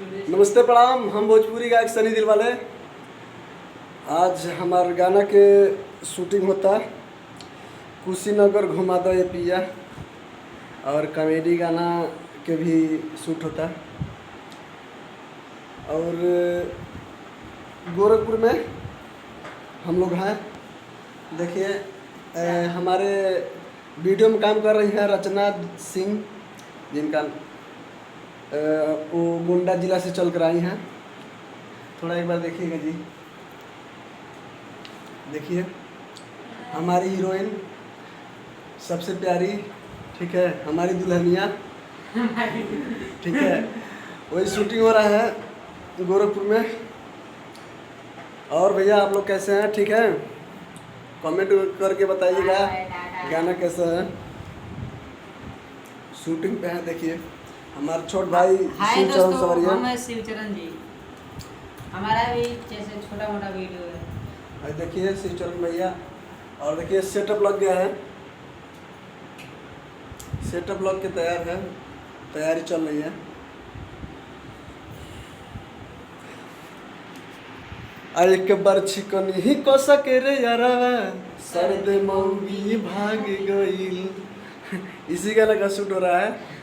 नमस्ते प्रणाम, हम भोजपुरी गायक सनी दिल वाले। आज हमारे गाना के शूटिंग होता, कुशीनगर घुमा दो ये पिया, और कॉमेडी गाना के भी शूट होता। और गोरखपुर में हम लोग हैं। देखिए हमारे वीडियो में काम कर रही हैं रचना सिंह, जिनका वो गोंडा जिला से चल कर आई हैं। थोड़ा एक बार देखिएगा जी। देखिए हमारी हीरोइन सबसे प्यारी, ठीक है, हमारी दुल्हनिया, ठीक है, वही शूटिंग हो रहा है गोरखपुर में। और भैया आप लोग कैसे हैं? ठीक है, कमेंट करके बताइएगा गाना कैसा है। शूटिंग पे है। देखिए हमारे छोट भाई शिवचरण सवरिया। हम शिवचरण जी, हमारा भी जैसे छोटा मोटा वीडियो है। देखिए शिवचरण भैया। और देखिए सेटअप लग गया है, सेटअप लग के तैयार है, तैयारी चल रही है। एक बार छिकनी ही को सके रे यारावा, सर्द मौगी भाग गईल। इसी गाना का शूट हो रहा है।